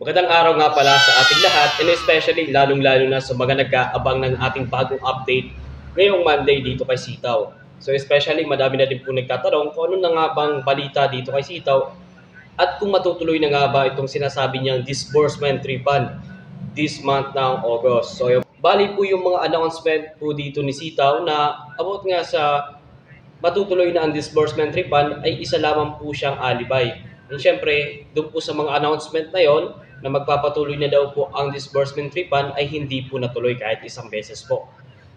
Magandang araw nga pala sa ating lahat and especially lalong-lalo na sa mga nag-aabang ng ating bagong update ngayong Monday dito kay Sitaw. So especially madami na din po nagtatanong kung ano na nga bang balita dito kay Sitaw at kung matutuloy na nga ba itong sinasabi niyang disbursement refund this month ng August. So bali po yung mga announcement po dito ni Sitaw na about nga sa matutuloy na ang disbursement refund ay isa lamang po siyang alibay. And syempre, doon po sa mga announcement na yon na magpapatuloy na daw po ang disbursement refund ay hindi po natuloy kahit isang beses po.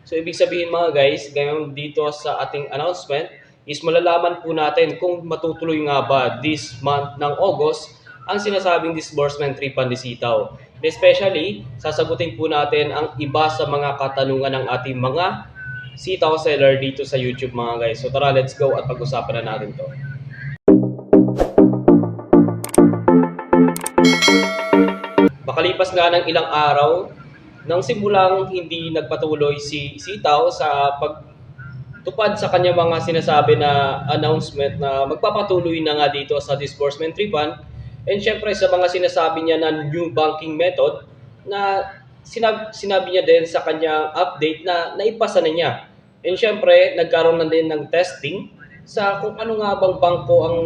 So ibig sabihin mga guys, ngayon dito sa ating announcement is malalaman po natin kung matutuloy nga ba this month ng August ang sinasabing disbursement refund ni Sitaw. Especially, sasagutin po natin ang iba sa mga katanungan ng ating mga Sitaw seller dito sa YouTube mga guys. So tara, let's go at pag-usapan na natin to. Makalipas nga ng ilang araw, nang simulang hindi nagpatuloy si Sitaw sa pagtupad sa kanya mga sinasabi na announcement na magpapatuloy na nga dito sa disbursement refund, and syempre sa mga sinasabi niya na new banking method na sinabi niya din sa kanyang update na naipasa na niya. And syempre, nagkaroon na din ng testing sa kung ano nga bang bangko ang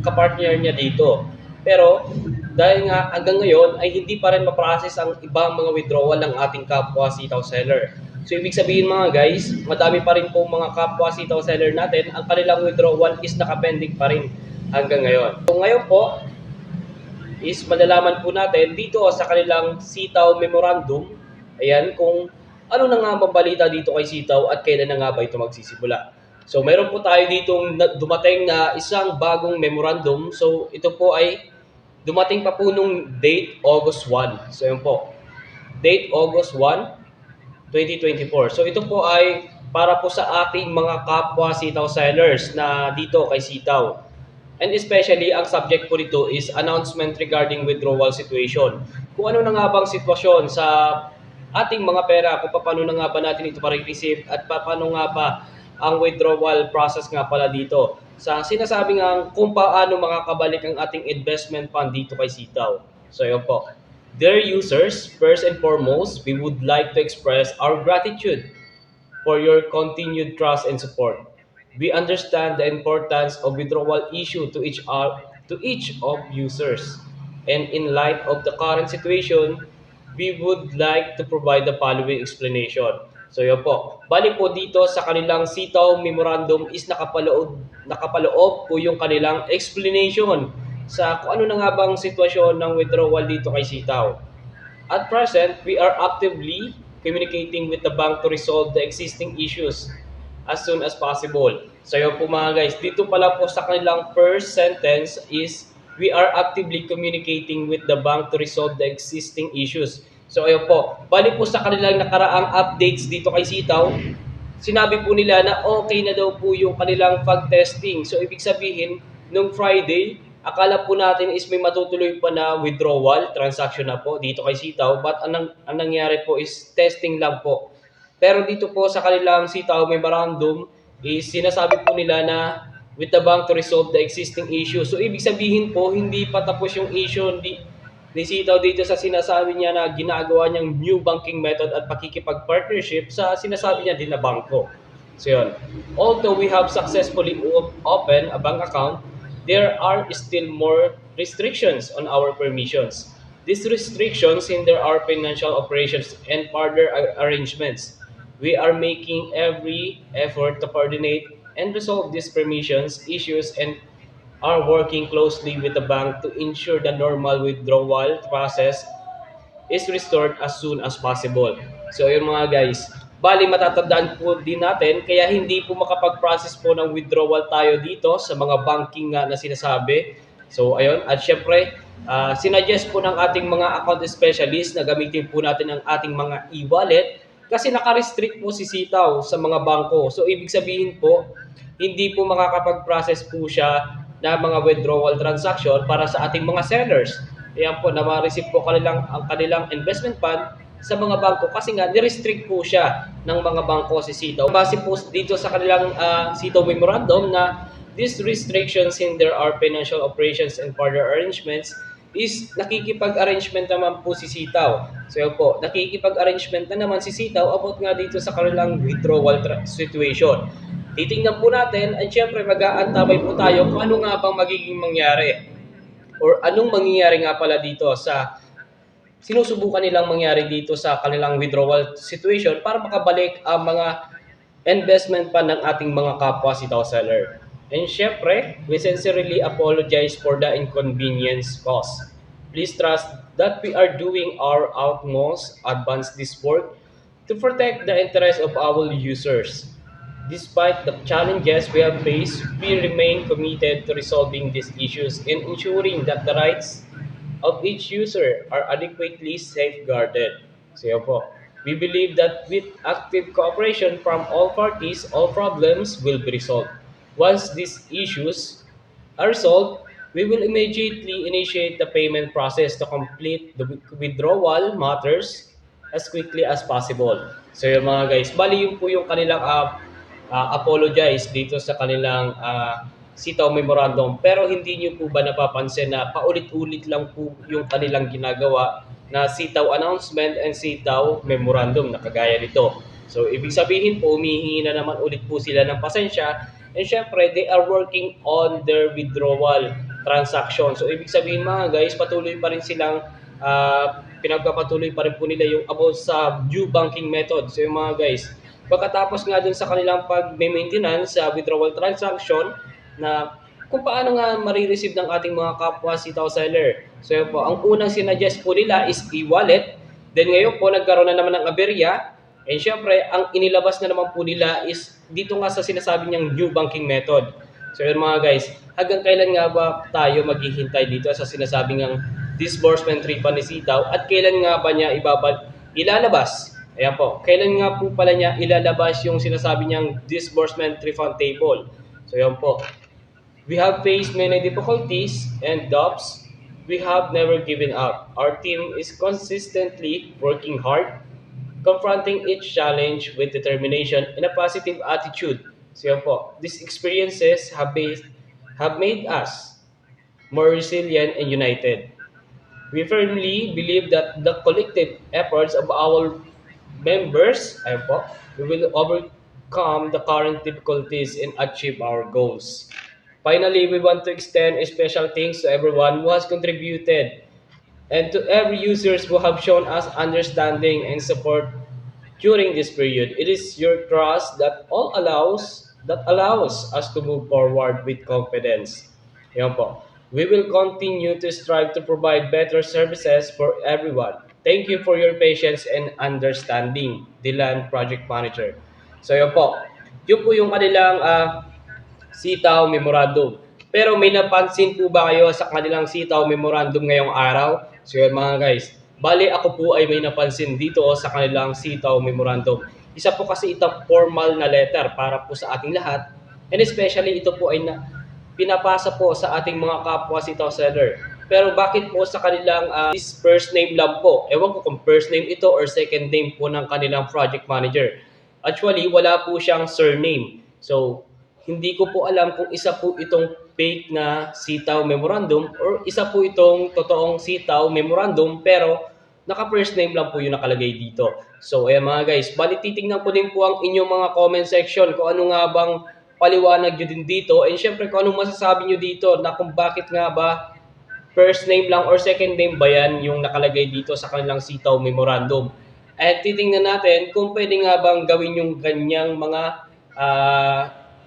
kapartner niya dito. Pero dahil nga hanggang ngayon ay hindi pa rin ma-process ang ibang mga withdrawal ng ating kapwa sitaw seller. So ibig sabihin mga guys, madami pa rin po mga kapwa sitaw seller natin, ang kanilang withdrawal is nakapending pa rin hanggang ngayon. So ngayon po, is malalaman po natin dito sa kanilang Sitaw Memorandum, ayan, kung ano na nga mabalita dito kay Sitaw at kailan na nga ba ito magsisimula. So meron po tayo ditong dumating na isang bagong memorandum. So ito po ay dumating pa po nung date August 1. So yun po, date August 1, 2024. So ito po ay para po sa ating mga kapwa Sitaw sellers na dito kay Sitaw. And especially, ang subject po nito is announcement regarding withdrawal situation. Kung ano na nga bang sitwasyon sa ating mga pera, kung paano na nga ba natin ito pa-receive at paano nga ba ang withdrawal process nga pala dito. Sa sinasabi nga kung paano makakabalik ang ating investment fund dito kay Sitaw. So yun po. Dear users, first and foremost, we would like to express our gratitude for your continued trust and support. We understand the importance of withdrawal issue to each of users. And in light of the current situation, we would like to provide the following explanation. So yun po. Bali po dito sa kanilang Sitaw Memorandum is nakapaloob po yung kanilang explanation sa kung ano na nga bang sitwasyon ng withdrawal dito kay Sitaw. At present, we are actively communicating with the bank to resolve the existing issues as soon as possible. So yun po mga guys, dito pala po sa kanilang first sentence is we are actively communicating with the bank to resolve the existing issues. So ayun po, bali po sa kanilang nakaraang updates dito kay Sitaw, sinabi po nila na okay na daw po yung kanilang fog testing. So ibig sabihin, nung Friday, akala po natin is may matutuloy pa na withdrawal transaction na po dito kay Sitaw, but ang nangyari po is testing lang po. Pero dito po sa kanilang Sitaw Memorandum is sinasabi po nila na with the bank to resolve the existing issue. So ibig sabihin po hindi pa tapos yung issue ni Sitaw dito sa sinasabi niya na ginagawa niyang new banking method at pakikipag-partnership sa sinasabi niya din na bangko. So yun. Although we have successfully opened a bank account, there are still more restrictions on our permissions. These restrictions hinder our financial operations and further arrangements. We are making every effort to coordinate and resolve these permissions issues and are working closely with the bank to ensure the normal withdrawal process is restored as soon as possible. So yun mga guys, bali matatandaan po din natin kaya hindi po makapag-process po ng withdrawal tayo dito sa mga banking na sinasabi. So ayun, at syempre, sinuggest po ng ating mga account specialist na gamitin po natin ang ating mga e-wallet kasi naka-restrict po si Sitaw sa mga bangko. So ibig sabihin po, hindi po makakapag-process po siya na mga withdrawal transaction para sa ating mga sellers. Ayan po, na ma-receive po ang kanilang investment fund sa mga bangko kasi nga ni-restrict po siya ng mga bangko si Sitaw. Base po dito sa kanilang Sitaw Memorandum na these restrictions hinder our financial operations and further arrangements is nakikipag-arrangement naman po si Sitaw. So yun po, nakikipag-arrangement na naman si Sitaw about nga dito sa kanilang withdrawal situation. Titingnan po natin at syempre mag-aantabay po tayo kung ano nga bang magiging mangyari or anong mangyayari nga pala dito sa sinusubukan nilang mangyari dito sa kanilang withdrawal situation para makabalik ang mga investment pa ng ating mga kapwa sitaw seller. And syempre, we sincerely apologize for the inconvenience caused. Please trust that we are doing our utmost advance this work to protect the interests of our users. Despite the challenges we have faced, we remain committed to resolving these issues and ensuring that the rights of each user are adequately safeguarded. So yun po. We believe that with active cooperation from all parties, all problems will be resolved. Once these issues are resolved, we will immediately initiate the payment process to complete the withdrawal matters as quickly as possible. So yung mga guys, bali yun po yung kanilang apologize dito sa kanilang sitaw memorandum. Pero hindi nyo po ba napapansin na paulit-ulit lang po yung kanilang ginagawa na sitaw announcement and sitaw memorandum na kagaya nito. So ibig sabihin po, humihingi na naman ulit po sila ng pasensya and syempre they are working on their withdrawal transaction. So ibig sabihin mga guys, patuloy pa rin silang pinagpapatuloy pa rin po nila yung about sa due banking method. So yung mga guys, pagkatapos nga dun sa kanilang pag-maintenance sa withdrawal transaction na kung paano nga marireceive ng ating mga kapwa sitaw seller. So yun po, ang unang sinadjust po nila is e-wallet. Then ngayon po, nagkaroon na naman ng aberya. And syempre, ang inilabas na naman po nila is dito nga sa sinasabi niyang new banking method. So yun mga guys, hanggang kailan nga ba tayo maghihintay dito sa sinasabi niyang disbursement refund ni Sitaw at kailan nga ba niya ilalabas? Ayan po, kailan nga po pala niya ilalabas yung sinasabi niyang disbursement refund table? So yun po, we have faced many difficulties and doubts. We have never given up. Our team is consistently working hard, confronting each challenge with determination and a positive attitude. So yan po, these experiences have made us more resilient and united. We firmly believe that the collective efforts of our members, ayun po, we will overcome the current difficulties and achieve our goals. Finally, we want to extend a special thanks to everyone who has contributed and to every users who have shown us understanding and support during this period. It is your trust that allows us to move forward with confidence. Yan po. We will continue to strive to provide better services for everyone. Thank you for your patience and understanding, Dylan Project Manager. So yun po. Yun po yung kanilang sitaw memorandum. Pero may napansin po ba kayo sa kanilang sitaw memorandum ngayong araw? So yun mga guys, bali ako po ay may napansin dito sa kanilang sitaw memorandum. Isa po kasi itong formal na letter para po sa ating lahat. And especially ito po ay pinapasa po sa ating mga kapwa sitaw seller. Pero bakit po sa kanilang this first name lang po? Ewan ko kung first name ito or second name po ng kanilang project manager. Actually, wala po siyang surname. So, hindi ko po alam kung isa po itong fake na sitaw memorandum or isa po itong totoong sitaw memorandum pero naka first name lang po yung nakalagay dito. So ayan mga guys, bali titingnan ko din po ang inyong mga comment section kung ano nga bang paliwanag nyo din dito and syempre kung anong masasabi nyo dito na kung bakit nga ba first name lang or second name ba yan yung nakalagay dito sa kanilang sitaw memorandum. At titingnan natin kung pwede nga bang gawin yung ganyang mga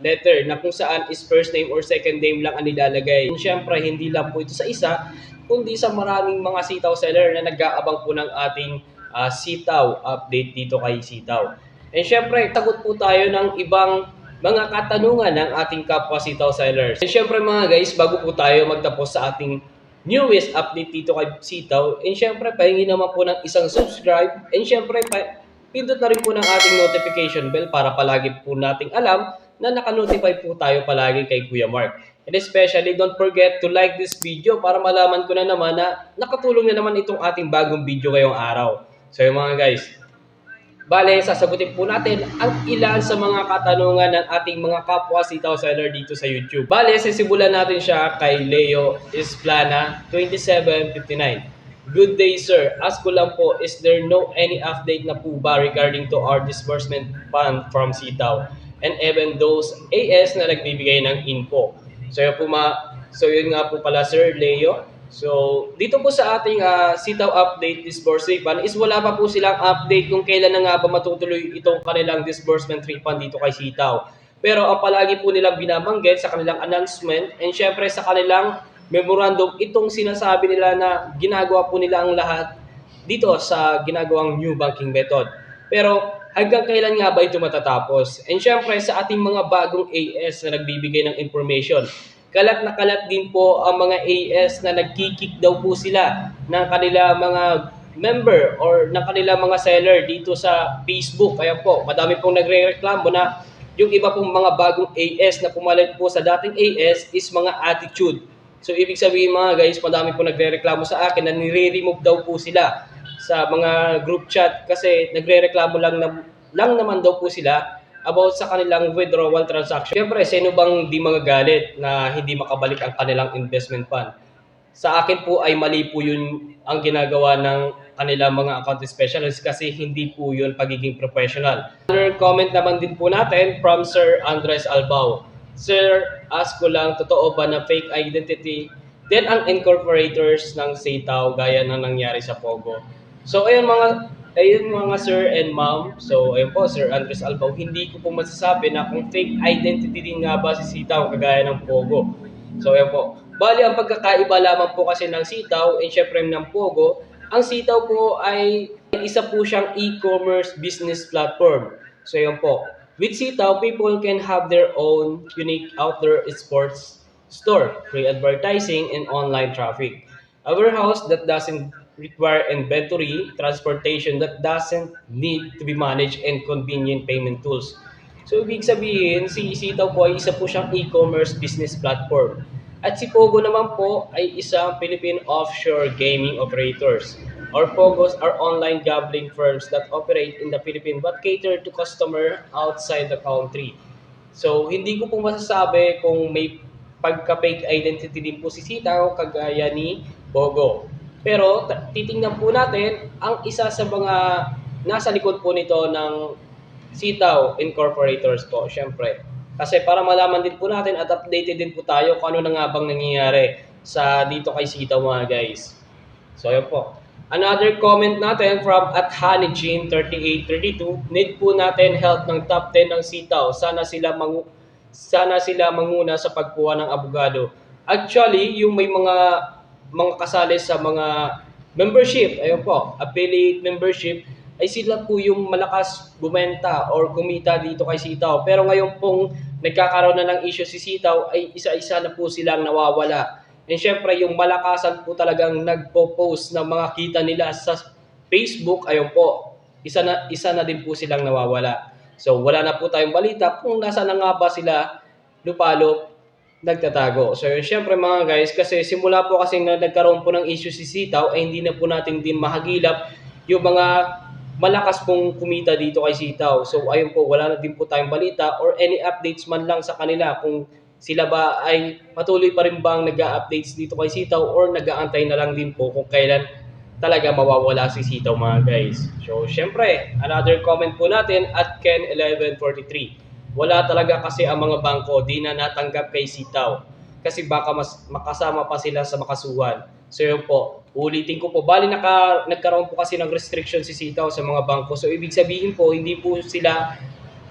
letter na kung saan is first name or second name lang ang nilalagay. And syempre, hindi lang po ito sa isa, kundi sa maraming mga sitaw seller na nag-aabang po ng ating sitaw update dito kay Sitaw. And syempre, sagot po tayo ng ibang mga katanungan ng ating kapwa sitaw sellers. And syempre mga guys, bago po tayo magtapos sa ating newest update dito kay Sitaw, and syempre, pahingi naman po ng isang subscribe, and syempre, pindot na rin po ng ating notification bell para palagi po nating alam na naka-notify po tayo palagi kay Kuya Mark. And especially, don't forget to like this video para malaman ko na naman na nakatulong na naman itong ating bagong video ngayong araw. So yung mga guys, Bale, sasagutin po natin ang ilan sa mga katanungan ng ating mga kapwa sitaw seller dito sa YouTube. Bale, sisimulan natin siya kay Leo Isplana, 2759. Good day, sir. Ask ko lang po, is there no any update na po ba regarding to our disbursement fund from Sitaw? And even those AS na nagbibigay ng info. So yun nga po pala, Sir Leo. So, dito po sa ating Sitaw update disbursement refund is wala pa po silang update kung kailan na nga ba matutuloy itong kanilang disbursement refund dito kay Sitaw. Pero ang palagi po nilang binabanggit sa kanilang announcement and syempre sa kanilang memorandum, itong sinasabi nila na ginagawa po nila ang lahat dito sa ginagawang new banking method. Pero hanggang kailan nga ba ito matatapos? And syempre sa ating mga bagong AS na nagbibigay ng information, kalat na kalat din po ang mga AS na nagkikik daw po sila ng kanila mga member or ng kanila mga seller dito sa Facebook. Kaya po, madami pong nagre-reklamo na yung iba pong mga bagong AS na pumalit po sa dating AS is mga attitude. So ibig sabihin mga guys, madami pong nagre-reklamo sa akin na nire-remove daw po sila sa mga group chat kasi nagre-reklamo lang naman daw po sila about sa kanilang withdrawal transaction. Siyempre, sino bang di magagalit na hindi makabalik ang kanilang investment fund? Sa akin po ay mali po yun ang ginagawa ng kanilang mga account specialist kasi hindi po yun pagiging professional. Another comment naman din po natin from Sir Andres Albao. Sir, ask ko lang, totoo ba na fake identity then ang incorporators ng Sitaw gaya ng nangyari sa Pogo? So ayun mga sir and ma'am. So ayun po Sir Andres Albao, hindi ko po masasabi na kung fake identity din nga ba si Sitaw kagaya ng Pogo. So ayun po. Bali ang pagkakaiba lamang po kasi ng Sitaw and syempre ng Pogo, ang Sitaw po ay isa po siyang e-commerce business platform. So ayun po. With Sitaw, people can have their own unique outdoor sports store, free advertising, and online traffic. A warehouse that doesn't require inventory, transportation that doesn't need to be managed, and convenient payment tools. So, ibig sabihin, si Sitaw po ay isa po siyang e-commerce business platform. At si Pogo naman po ay isang Philippine offshore gaming operators. Or Pogos are online gambling firms that operate in the Philippines but cater to customer outside the country. So, hindi ko po masasabi kung may pagka-fake identity din po si Sitaw kagaya ni Pogo. Pero titingnan po natin ang isa sa mga nasa likod po nito ng Sitaw Incorporators po, syempre. Kasi para malaman din po natin at updated din po tayo kung ano na nga bang nangyayari sa dito kay Sitaw mga guys. So ayun po. Another comment natin from at Hanijin 3832, need po natin help ng top 10 ng Sitaw. Sana sila manguna sa pagkuha ng abogado. Actually, yung may mga kasali sa mga membership, ayun po, affiliate membership, ay sila po yung malakas bumenta or kumita dito kay Sitaw. Pero ngayon pong nagkakaroon na ng issue si Sitaw, ay isa-isa na po silang nawawala. And syempre, yung malakasan po talagang nagpo-post ng mga kita nila sa Facebook, ayun po, isa na din po silang nawawala. So, wala na po tayong balita kung nasa na nga ba sila lupalo nagtatago. So, syempre mga guys, kasi simula po kasi na nagkaroon po ng issue si Sitaw, ay hindi na po natin din mahagilap yung mga malakas pong kumita dito kay Sitaw. So, ayun po, wala na din po tayong balita or any updates man lang sa kanila kung sila ba ay patuloy pa rin bang nag-updates dito kay Sitaw or nag-aantay na lang din po kung kailan talaga mawawala si Sitaw mga guys. So, syempre, another comment po natin at Ken1143. Wala talaga kasi ang mga bangko di na natanggap kay Sitaw kasi baka mas makasama pa sila sa makasuhan. So yun po, ulitin ko po, bali nagkaroon po kasi ng restriction si Sitaw sa mga bangko. So ibig sabihin po, hindi po sila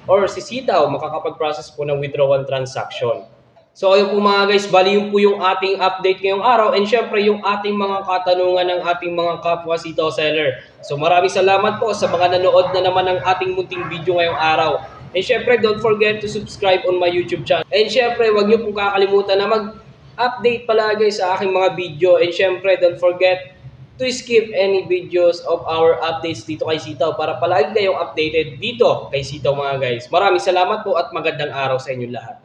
or si Sitaw makakapag-process po ng withdrawal transaction. So ayun po mga guys, bali yun po yung ating update ngayong araw and syempre yung ating mga katanungan ng ating mga kapwa Sitaw seller. So maraming salamat po sa mga nanood na naman ng ating munting video ngayong araw. And syempre don't forget to subscribe on my YouTube channel. And syempre wag niyo pong kakalimutan na mag-update palagi sa aking mga video. And syempre don't forget to skip any videos of our updates dito kay Sitaw para palagi kayong updated dito kay Sitaw mga guys. Maraming salamat po at magandang araw sa inyo lahat.